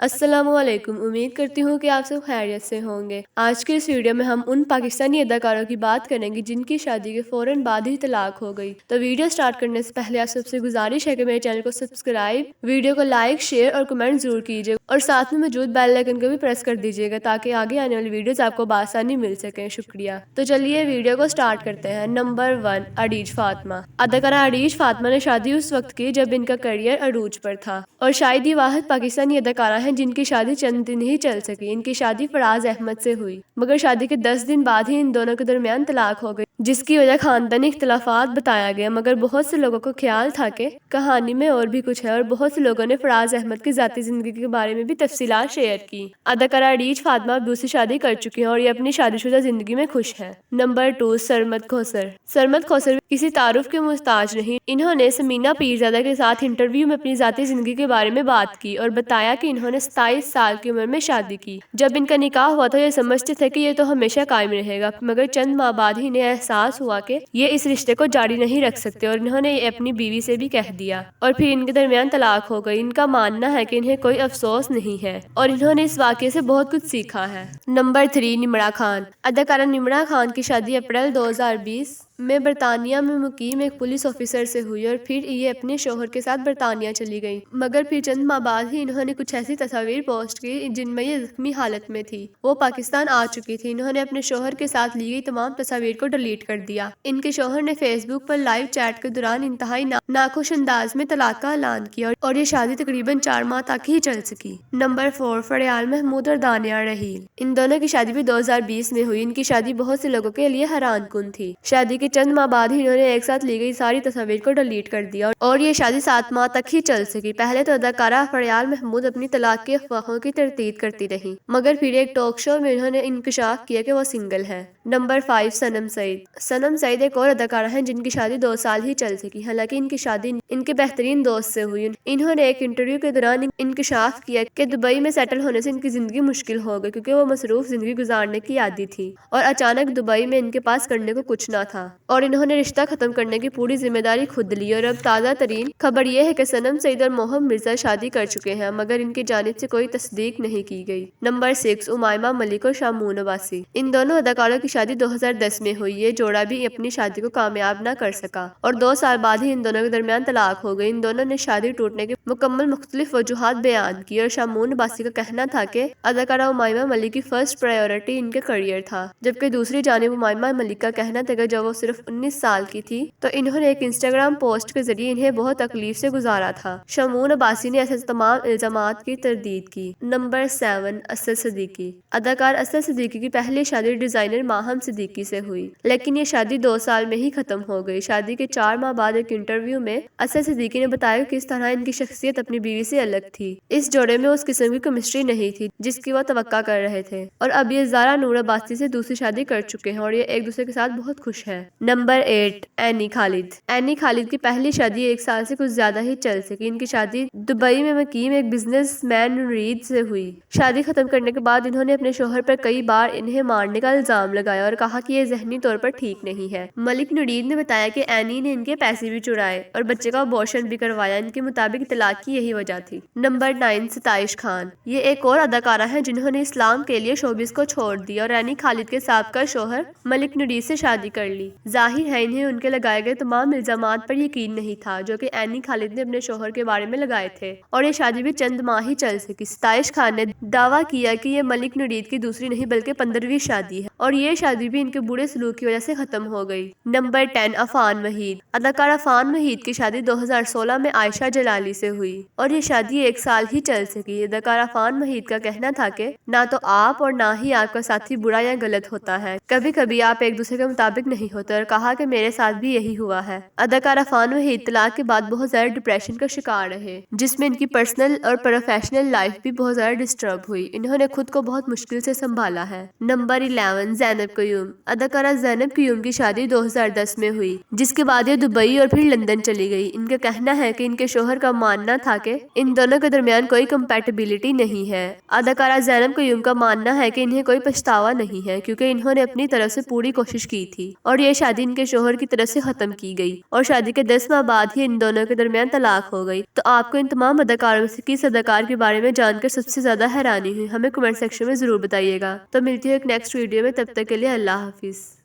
السلام علیکم، امید کرتی ہوں کہ آپ سب خیریت سے ہوں گے۔ آج کے اس ویڈیو میں ہم ان پاکستانی اداکاروں کی بات کریں گے جن کی شادی کے فوراً بعد ہی طلاق ہو گئی۔ تو ویڈیو سٹارٹ کرنے سے پہلے آپ سب سے گزارش ہے کہ میرے چینل کو سبسکرائب، ویڈیو کو لائک، شیئر اور کمنٹ ضرور کیجیے اور ساتھ میں موجود بیل آئیکن کو بھی پریس کر دیجیے گا تاکہ آگے آنے والی ویڈیوز آپ کو بآسانی مل سکیں۔ شکریہ۔ تو چلیے ویڈیو کو سٹارٹ کرتے ہیں۔ نمبر 1، عریش فاطمہ۔ اداکارہ عریش فاطمہ نے شادی اس وقت کی جب ان کا کیریئر عروج پر تھا اور شاید ہی واحد پاکستانی اداکارہ ہیں جن کی شادی چند دن ہی چل سکی۔ ان کی شادی فراز احمد سے ہوئی مگر شادی کے 10 دن بعد ہی ان دونوں کے درمیان طلاق ہو گئی، جس کی وجہ خاندانی اختلافات بتایا گیا، مگر بہت سے لوگوں کو خیال تھا کہ کہانی میں اور بھی کچھ ہے اور بہت سے لوگوں نے فراز احمد کی ذاتی زندگی کے بارے میں بھی تفصیلات شیئر کی۔ اداکارہ عریش فاطمہ اب دوسری شادی کر چکی ہیں اور یہ اپنی شادی شدہ زندگی میں خوش ہیں۔ نمبر 2، سرمد کوثر۔ سرمد کوثر کسی تعارف کے محتاج نہیں۔ انہوں نے سمینہ پیرزادہ کے ساتھ انٹرویو میں اپنی ذاتی زندگی کے بارے میں بات کی اور بتایا کہ انہوں نے 27 سال کی عمر میں شادی کی۔ جب ان کا نکاح ہوا تو یہ سمجھتے تھے کہ یہ تو ہمیشہ قائم رہے گا، مگر چند ماہ بعد ہی انہیں احساس ہوا کہ یہ اس رشتے کو جاری نہیں رکھ سکتے اور انہوں نے یہ اپنی بیوی سے بھی کہہ دیا اور پھر ان کے درمیان طلاق ہو گئی۔ ان کا ماننا ہے کہ انہیں کوئی افسوس نہیں ہے اور انہوں نے اس واقعے سے بہت کچھ سیکھا ہے۔ نمبر 3، نمرہ خان۔ اداکارہ نمرہ خان کی شادی اپریل 2020 میں برطانیہ میں مقیم ایک پولیس آفیسر سے ہوئی اور پھر یہ اپنے شوہر کے ساتھ برطانیہ چلی گئی، مگر پھر چند ماہ بعد ہی انہوں نے کچھ ایسی تصاویر پوسٹ کی جن میں یہ زخمی حالت میں تھی۔ وہ پاکستان آ چکی تھی۔ انہوں نے اپنے شوہر کے ساتھ لی گئی تمام تصاویر کو ڈیلیٹ کر دیا۔ ان کے شوہر نے فیس بک پر لائیو چیٹ کے دوران انتہائی ناخوش انداز میں طلاق کا اعلان کیا اور یہ شادی تقریباً 4 ماہ تک ہی چل سکی۔ نمبر 4، فریال محمود اور دانیہ رحیل۔ ان دونوں کی شادی بھی 2020 میں ہوئی۔ ان کی شادی بہت سے لوگوں کے لیے حیران کن تھی۔ شادی کے چند ماہ بعد ہی انہوں نے ایک ساتھ لی گئی ساری تصاویر کو ڈیلیٹ کر دیا اور یہ شادی 7 ماہ تک ہی چل سکی۔ پہلے تو اداکارہ فریال محمود اپنی طلاق کی افواہوں کی تردید کرتی رہی، مگر پھر ایک ٹاک شو میں انہوں نے انکشاف کیا کہ وہ سنگل ہے۔ نمبر 5، صنم سعید۔ صنم سعید ایک اور اداکارہ ہیں جن کی شادی 2 سال ہی چل سکی، حالانکہ ان کی شادی ان کے بہترین دوست سے ہوئی۔ انہوں نے ایک انٹرویو کے دوران انکشاف کیا کہ دبئی میں سیٹل ہونے سے ان کی زندگی مشکل ہو گئی کیونکہ وہ مصروف زندگی گزارنے کی عادی تھی اور اچانک دبئی میں ان کے پاس کرنے کو کچھ نہ تھا اور انہوں نے رشتہ ختم کرنے کی پوری ذمہ داری خود لی۔ اور اب تازہ ترین خبر یہ ہے کہ صنم سعید اور موہم مرزا شادی کر چکے ہیں، مگر ان کی جانب سے کوئی تصدیق نہیں کی گئی۔ نمبر 6، امائمہ ملک اور شامون عباسی۔ ان دونوں اداکاروں کی شادی 2010 میں ہوئی۔ یہ جوڑا بھی اپنی شادی کو کامیاب نہ کر سکا اور 2 سال بعد ہی ان دونوں کے درمیان طلاق ہو گئی۔ ان دونوں نے شادی ٹوٹنے کی مکمل مختلف وجوہات بیان کی اور شامون عباسی کا کہنا تھا کہ اداکارہ امائمہ ملک کی فرسٹ پرائیورٹی ان کے کیریئر تھا، جبکہ دوسری جانب امائمہ ملک کا کہنا تھا کہ جب وہ صرف 19 سال کی تھی تو انہوں نے ایک انسٹاگرام پوسٹ کے ذریعے انہیں بہت تکلیف سے گزارا تھا۔ شامون عباسی نے ایسے تمام الزامات کی تردید کی۔ نمبر 7، اسد صدیقی۔ اداکار اسد صدیقی کی پہلی شادی ڈیزائنر ماہم صدیقی سے ہوئی، لیکن یہ شادی 2 سال میں ہی ختم ہو گئی۔ شادی کے 4 ماہ بعد ایک انٹرویو میں اسد صدیقی نے بتایا کہ کس طرح ان کی شخصیت اپنی بیوی سے الگ تھی۔ اس جوڑے میں اس قسم کی کیمسٹری نہیں تھی جس کی وہ توقع کر رہے تھے اور اب یہ زارا نور عباسی سے دوسری شادی کر چکے ہیں اور یہ ایک دوسرے کے ساتھ بہت خوش ہیں۔ نمبر 8، اینی خالد۔ اینی خالد کی پہلی شادی 1 سال سے کچھ زیادہ ہی چل سکی۔ ان کی شادی دبئی میں مقیم ایک بزنس مین نورید سے ہوئی۔ شادی ختم کرنے کے بعد انہوں نے اپنے شوہر پر کئی بار انہیں مارنے کا الزام لگایا اور کہا کہ یہ ذہنی طور پر ٹھیک نہیں ہے۔ ملک نورید نے بتایا کہ اینی نے ان کے پیسے بھی چرائے اور بچے کا ابورشن بھی کروایا۔ ان کے مطابق طلاق کی یہی وجہ تھی۔ نمبر 9، ستائش خان۔ یہ ایک اور اداکارہ ہیں جنہوں نے اسلام کے لیے شوبز کو چھوڑ دیا اور اینی خالد کے سابقہ شوہر ملک نورید سے شادی کر لی۔ ظاہر ہے انہیں ان کے لگائے گئے تمام الزامات پر یقین نہیں تھا جو کہ اینی خالد نے اپنے شوہر کے بارے میں لگائے تھے اور یہ شادی بھی چند ماہ ہی چل سکی۔ ستائش خان نے دعویٰ کیا کہ یہ ملک نورید کی دوسری نہیں بلکہ 15ویں شادی ہے اور یہ شادی بھی ان کے برے سلوک کی وجہ سے ختم ہو گئی۔ نمبر 10، عفان وحید۔ اداکارہ عفان وحید کی شادی 2016 میں عائشہ جلالی سے ہوئی اور یہ شادی 1 سال ہی چل سکی۔ اداکارہ عفان وحید کا کہنا تھا کہ نہ تو آپ اور نہ ہی آپ کا ساتھی برا یا غلط ہوتا ہے، کبھی کبھی آپ ایک دوسرے کے مطابق نہیں ہوتے، اور کہا کہ میرے ساتھ بھی یہی ہوا ہے۔ اداکارہ عفان وحید طلاق کے بعد بہت زیادہ ڈپریشن کا شکار رہے جس میں ان کی پرسنل اور پروفیشنل لائف بھی بہت زیادہ ڈسٹرب ہوئی۔ انہوں نے خود کو بہت مشکل سے سنبھالا ہے۔ نمبر 11، زینب قیوم۔ اداکارہ زینب قیوم کی شادی 2010 میں ہوئی جس کے بعد یہ دبئی اور پھر لندن چلی گئی۔ ان کا کہنا ہے کہ ان کے شوہر کا ماننا تھا کہ ان دونوں کے درمیان کوئی کمپیٹیبلٹی نہیں ہے۔ اداکارہ زینب قیوم کا ماننا ہے کہ انہیں کوئی پچھتاوا نہیں ہے کیونکہ انہوں نے اپنی طرف سے پوری کوشش کی تھی اور یہ شادی شادی ان کے شوہر کی طرف سے ختم کی گئی اور شادی کے 10 ماہ بعد ہی ان دونوں کے درمیان طلاق ہو گئی۔ تو آپ کو ان تمام اداکاروں میں سے کس اداکار کے بارے میں جان کر سب سے زیادہ حیرانی ہوئی؟ ہمیں کمنٹ سیکشن میں ضرور بتائیے گا۔ تو ملتی ہے ایک نیکسٹ ویڈیو میں، تب تک کے لیے اللہ حافظ۔